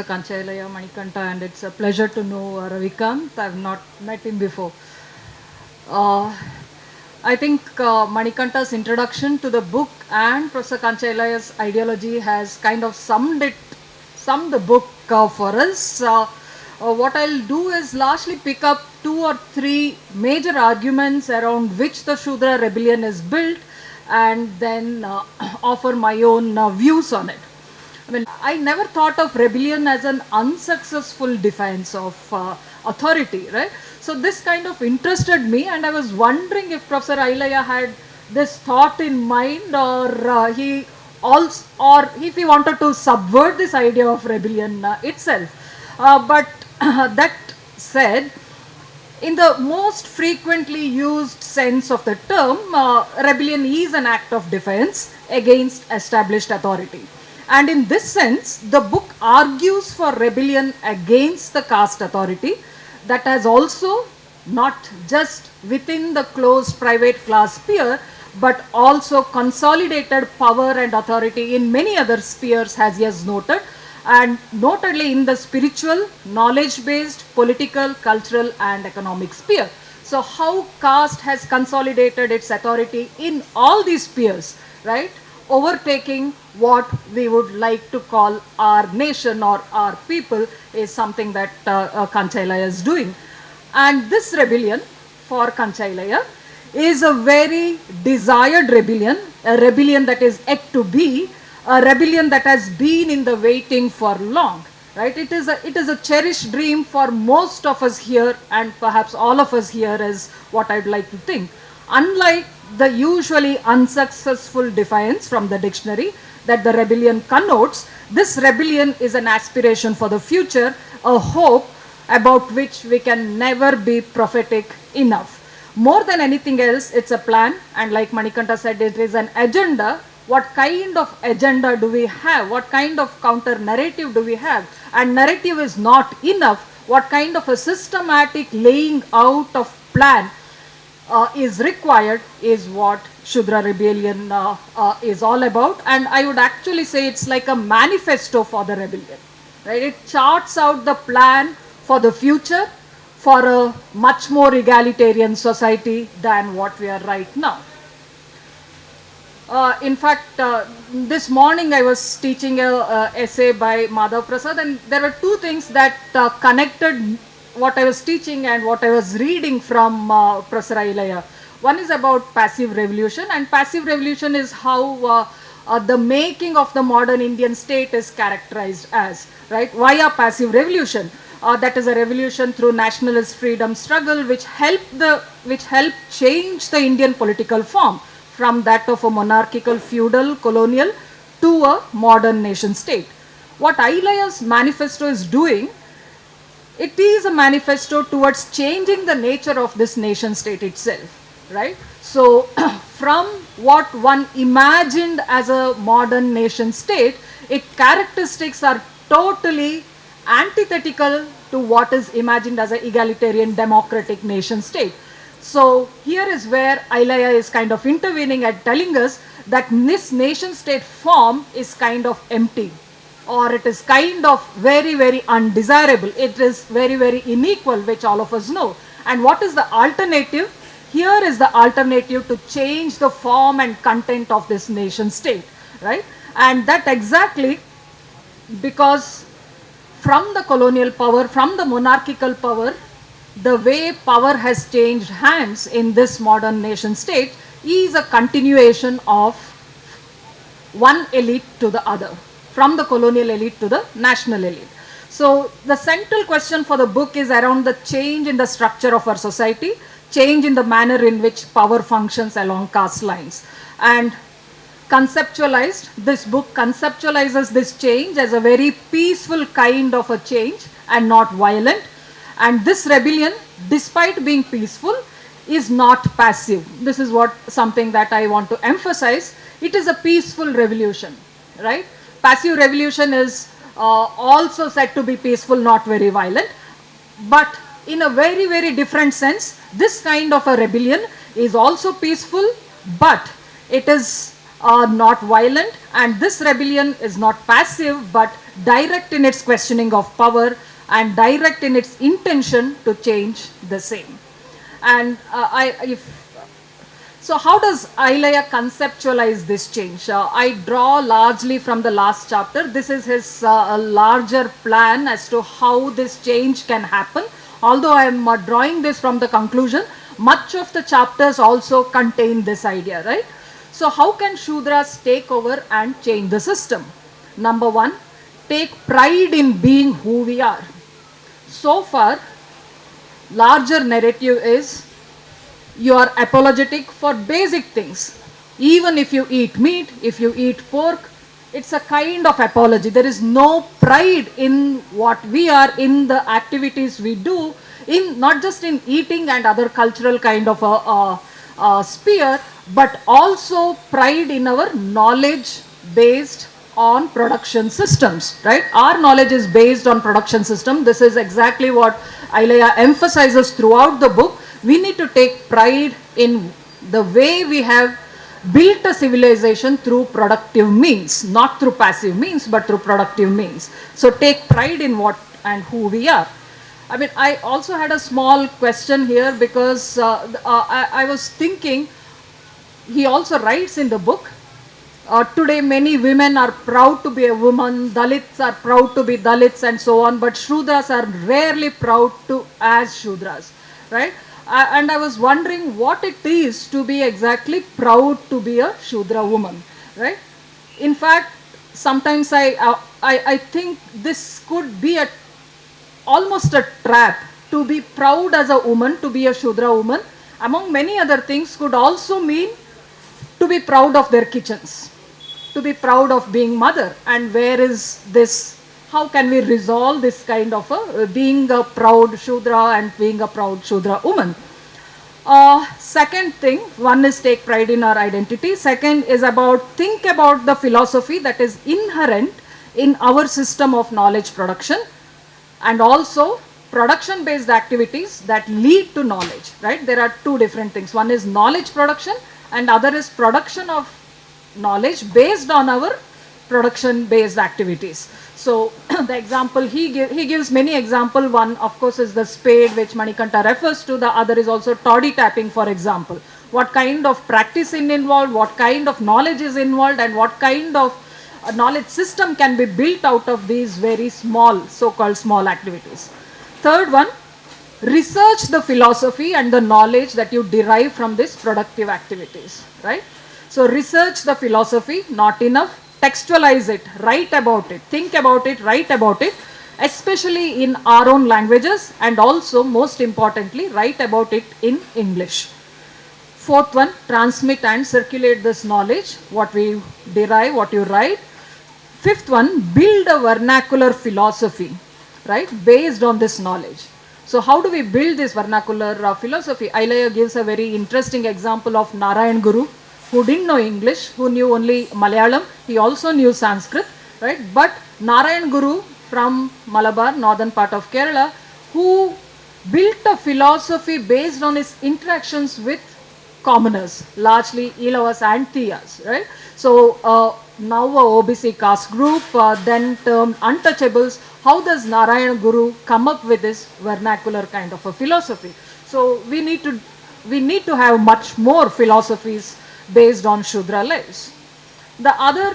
Kanche, illaiah, Manikanta, and it's a pleasure to know Ravikant. I've not met him before. Uh, I think Manikanta's introduction to the book and Professor Kanche illaiah's ideology has kind of summed the book for us. What I'll do is largely pick up 2 or 3 major arguments around which the Shudra Rebellion is built and then offer my own views on it. I mean, I never thought of rebellion as an unsuccessful defense of authority, right? So this kind of interested me, and I was wondering if Professor illaiah had this thought in mind, or or if he wanted to subvert this idea of rebellion itself. But that said, in the most frequently used sense of the term, rebellion is an act of defense against established authority. And in this sense, the book argues for rebellion against the caste authority that has also not just within the closed private class sphere, but also consolidated power and authority in many other spheres, as he has noted, and notably in the spiritual, knowledge-based, political, cultural and economic sphere. So how caste has consolidated its authority in all these spheres, right? Overtaking what we would like to call our nation or our people is something that Kanche illaiah is doing. And this rebellion for Kanche illaiah is a very desired rebellion, a rebellion that is yet to be, a rebellion that has been in the waiting for long, right? It is a cherished dream for most of us here, and perhaps all of us here, is what I'd like to think. Unlike the usually unsuccessful defiance from the dictionary that the rebellion connotes, this rebellion is an aspiration for the future, a hope about which we can never be prophetic enough. More than anything else, it's a plan, and like Manikanta said, it is an agenda. What kind of agenda do we have? What kind of counter narrative do we have? And narrative is not enough. What kind of a systematic laying out of plan is required is what Shudra Rebellion is all about. And I would actually say it's like a manifesto for the rebellion, right? It charts out the plan for the future for a much more egalitarian society than what we are right now. In fact, this morning I was teaching a essay by Madhav Prasad, and there were 2 things that connected what I was teaching and what I was reading from Professor illaiah. One is about passive revolution, and passive revolution is how the making of the modern Indian state is characterized as, right? Via passive revolution. That is a revolution through nationalist freedom struggle which helped change the Indian political form from that of a monarchical feudal colonial to a modern nation state. What illaiah's manifesto is doing, it is a manifesto towards changing the nature of this nation state itself, right? So from what one imagined as a modern nation state, its characteristics are totally antithetical to what is imagined as an egalitarian democratic nation state. So here is where illaiah is kind of intervening and telling us that this nation state form is kind of empty, or it is kind of very, very undesirable. It is very, very unequal, which all of us know. And what is the alternative? Here is the alternative to change the form and content of this nation state, right? And that exactly because from the colonial power, from the monarchical power, the way power has changed hands in this modern nation state is a continuation of one elite to the other, from the colonial elite to the national elite. So the central question for the book is around the change in the structure of our society, change in the manner in which power functions along caste lines. And this book conceptualizes this change as a very peaceful kind of a change and not violent. And this rebellion, despite being peaceful, is not passive. This is something that I want to emphasize. It is a peaceful revolution, right? Passive revolution is also said to be peaceful, not very violent. But in a very, very different sense, this kind of a rebellion is also peaceful, but it is not violent, and this rebellion is not passive but direct in its questioning of power and direct in its intention to change the same. And so how does illaiah conceptualize this change? I draw largely from the last chapter. This is his larger plan as to how this change can happen. Although I am drawing this from the conclusion, much of the chapters also contain this idea, right? So how can Shudras take over and change the system? Number one, take pride in being who we are. So far, larger narrative is you are apologetic for basic things. Even if you eat meat, if you eat pork, it's a kind of apology. There is no pride in what we are, in the activities we do, in not just in eating and other cultural kind of a sphere, but also pride in our knowledge based on production systems, right? Our knowledge is based on production system. This is exactly what illaiah emphasizes throughout the book. We need to take pride in the way we have built a civilization through productive means, not through passive means, but through productive means. So take pride in what and who we are. I mean, I also had a small question here because I was thinking, he also writes in the book, today many women are proud to be a woman, Dalits are proud to be Dalits and so on, but Shudras are rarely proud to as Shudras, right? And I was wondering what it is to be exactly proud to be a Shudra woman, right? In fact, sometimes I think this could be almost a trap. To be proud as a woman, to be a Shudra woman, among many other things, could also mean to be proud of their kitchens, to be proud of being mother. And where is this? How can we resolve this kind of being a proud Shudra and being a proud Shudra woman? Second thing, one is take pride in our identity. Second is think about the philosophy that is inherent in our system of knowledge production, and also production based activities that lead to knowledge, right? There are two different things. One is knowledge production and other is production of knowledge based on our production based activities. So the example he gives many example. One of course is the spade which Manikanta refers to. The other is also toddy tapping, for example. What kind of practice is involved, what kind of knowledge is involved, and what kind of knowledge system can be built out of these very small, so-called small activities. Third one, research the philosophy and the knowledge that you derive from these productive activities, right? So research the philosophy, not enough. Textualize it, write about it, think about it, write about it, especially in our own languages, and also most importantly, write about it in English. Fourth one, transmit and circulate this knowledge, what we derive, what you write. Fifth one, build a vernacular philosophy, right, based on this knowledge. So how do we build this vernacular philosophy? illaiah gives a very interesting example of Narayan Guru, who didn't know English, who knew only Malayalam. He also knew Sanskrit, right? But Narayan Guru from Malabar, northern part of Kerala, who built a philosophy based on his interactions with commoners, largely Ilavas and Tiyas, right? So now a OBC caste group, then termed untouchables. How does Narayan Guru come up with this vernacular kind of a philosophy? So we need to have much more philosophies based on Shudra lives. The other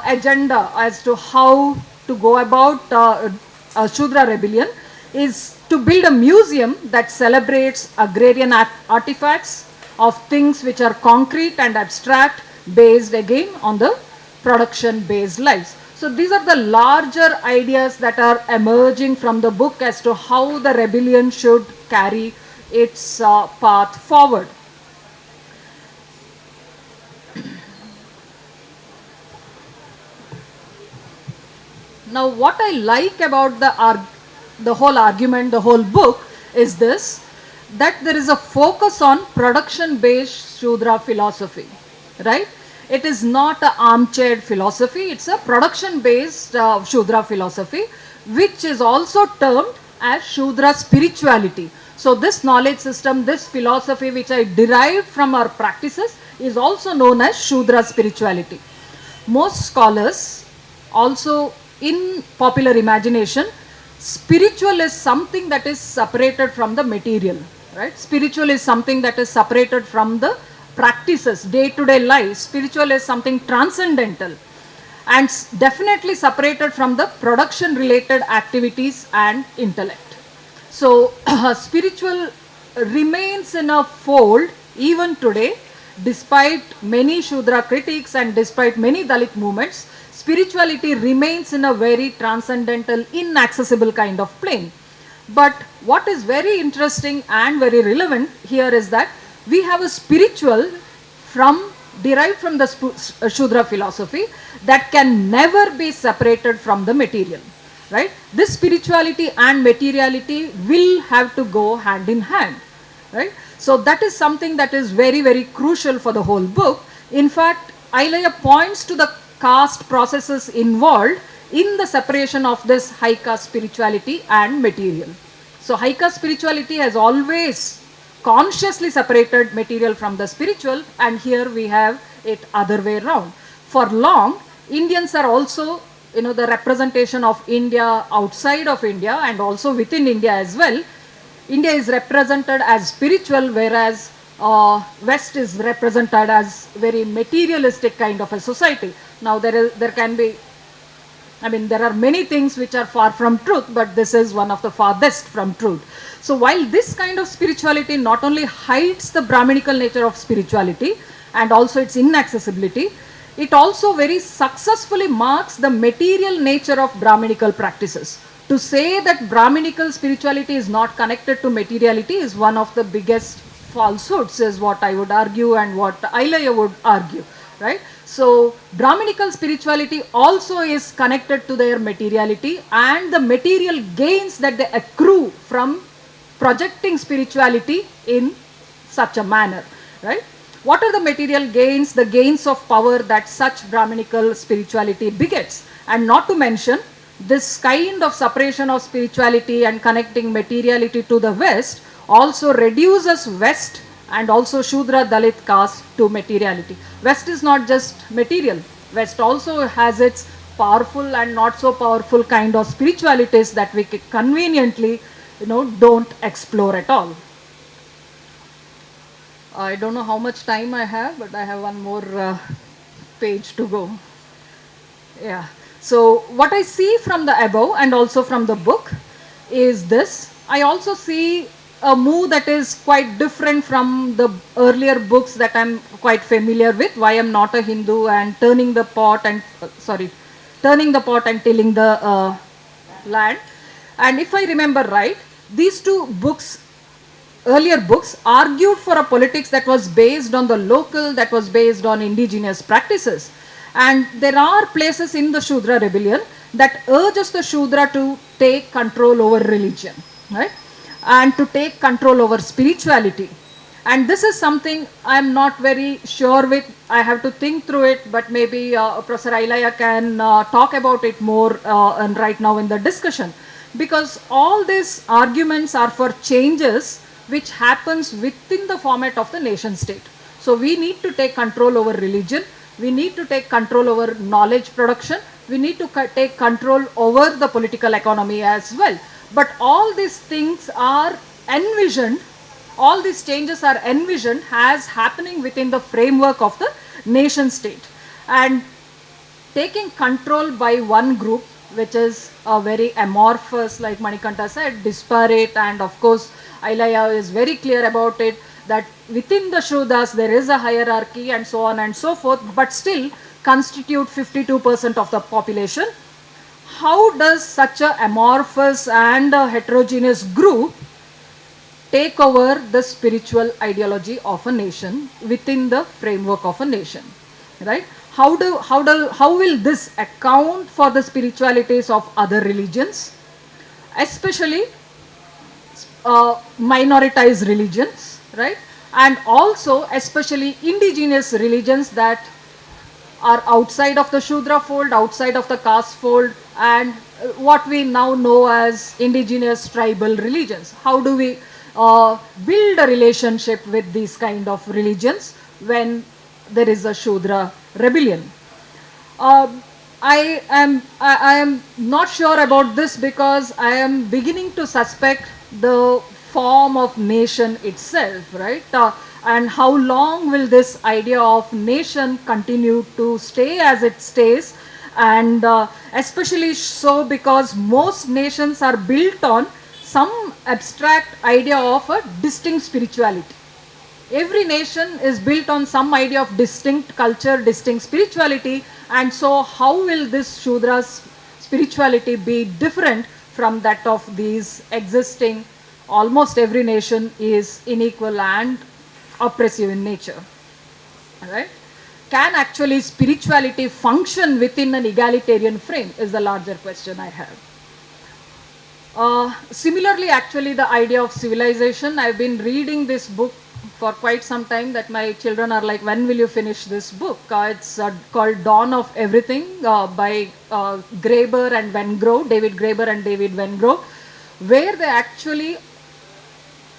agenda as to how to go about Shudra Rebellion is to build a museum that celebrates agrarian artifacts of things which are concrete and abstract, based again on the production based lives. So these are the larger ideas that are emerging from the book as to how the rebellion should carry its path forward. Now what I like about the whole argument, the whole book is this, that there is a focus on production based Shudra philosophy, right? It is not an armchair philosophy, it's a production based Shudra philosophy, which is also termed as Shudra Spirituality. So this knowledge system, this philosophy which I derived from our practices, is also known as Shudra Spirituality. Most scholars also, in popular imagination, spiritual is something that is separated from the material, right? Spiritual is something that is separated from the practices, day-to-day life. Spiritual is something transcendental and definitely separated from the production related activities and intellect. So spiritual remains in a fold even today, despite many Shudra critics and despite many Dalit movements. Spirituality remains in a very transcendental, inaccessible kind of plane. But what is very interesting and very relevant here is that we have a spiritual derived from the Shudra philosophy that can never be separated from the material, right? This spirituality and materiality will have to go hand in hand, right? So that is something that is very, very crucial for the whole book. In fact, illaiah points to the caste processes involved in the separation of this high caste spirituality and material. So high caste spirituality has always consciously separated material from the spiritual, and here we have it other way around. For long, Indians are also, the representation of India outside of India and also within India as well. India is represented as spiritual, whereas West is represented as very materialistic kind of a society. Now there can be, there are many things which are far from truth, but this is one of the farthest from truth. So while this kind of spirituality not only hides the Brahminical nature of spirituality and also its inaccessibility, it also very successfully marks the material nature of Brahminical practices. To say that Brahminical spirituality is not connected to materiality is one of the biggest falsehoods, is what I would argue and what illaiah would argue, right? So Brahminical spirituality also is connected to their materiality and the material gains that they accrue from projecting spirituality in such a manner, right? What are the material gains? The gains of power that such Brahminical spirituality begets. And not to mention, this kind of separation of spirituality and connecting materiality to the West also reduces West and also Shudra Dalit caste to materiality. West is not just material. West also has its powerful and not so powerful kind of spiritualities that we conveniently, don't explore at all. I don't know how much time I have, but I have one more page to go. Yeah. So what I see from the above and also from the book is this. I also see a move that is quite different from the earlier books that I'm quite familiar with. Why I'm not a Hindu and turning the pot and tilling the land. And if I remember right, these two books, earlier books, argued for a politics that was based on the local, that was based on indigenous practices. And there are places in the Shudra Rebellion that urges the Shudra to take control over religion, right? And to take control over spirituality. And this is something I'm not very sure with. I have to think through it, but maybe Professor illaiah can talk about it more and right now in the discussion. Because all these arguments are for changes which happens within the format of the nation state. So we need to take control over religion. We need to take control over knowledge production. We need to take control over the political economy as well. But all these things are envisioned, all these changes are envisioned as happening within the framework of the nation state. And taking control by one group, which is a very amorphous, like Manikanta said, disparate, and of course illaiah is very clear about it, that within the Shudras there is a hierarchy and so on and so forth, but still constitute 52% of the population. How does such a amorphous and a heterogeneous group take over the spiritual ideology of a nation within the framework of a nation, right? How will this account for the spiritualities of other religions, especially minoritized religions, right? And also especially indigenous religions that are outside of the Shudra fold, outside of the caste fold, and what we now know as indigenous tribal religions. How do we build a relationship with these kind of religions when there is a Shudra Rebellion. Uh, I am not sure about this because I am beginning to suspect the form of nation itself, right? And how long will this idea of nation continue to stay as it stays? And especially so because most nations are built on some abstract idea of a distinct spirituality. Every nation is built on some idea of distinct culture, distinct spirituality, and so how will this Shudra's spirituality be different from that of these existing? Almost every nation is unequal and oppressive in nature. Right? Can actually spirituality function within an egalitarian frame is the larger question I have. Similarly, actually, the idea of civilization, I've been reading this book for quite some time that my children are like, when will you finish this book? It's called Dawn of Everything by Graeber and Wengrow, David Graeber and David Wengrow, where they actually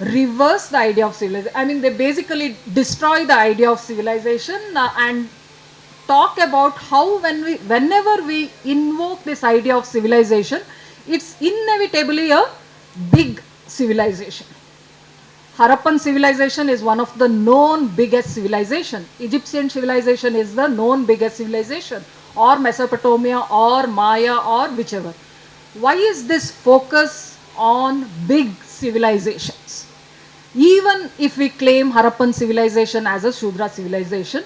reverse the idea of civilization. I mean, they basically destroy the idea of civilization and talk about how whenever we invoke this idea of civilization, it's inevitably a big civilization. Harappan civilization is one of the known biggest civilization. Egyptian civilization is the known biggest civilization, or Mesopotamia or Maya or whichever. Why is this focus on big civilizations? Even if we claim Harappan civilization as a Shudra civilization,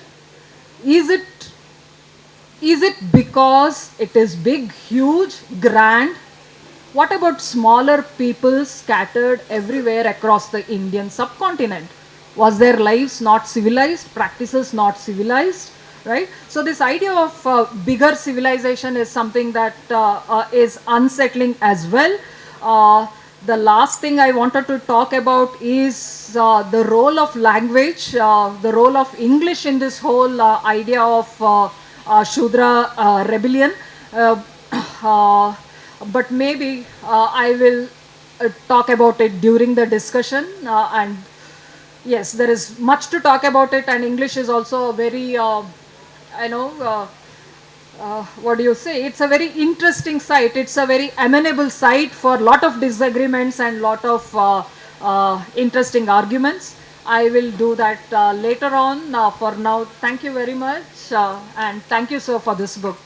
is it because it is big, huge, grand? What about smaller people scattered everywhere across the Indian subcontinent? Was their lives not civilized, practices not civilized, right? So this idea of bigger civilization is something that is unsettling as well. The last thing I wanted to talk about is the role of language, the role of English in this whole idea of Shudra rebellion. But maybe I will talk about it during the discussion. And yes, there is much to talk about it, and English is also a very, what do you say? It's a very interesting site. It's a very amenable site for lot of disagreements and lot of interesting arguments. I will do that later on. For now, thank you very much, and thank you, sir, for this book.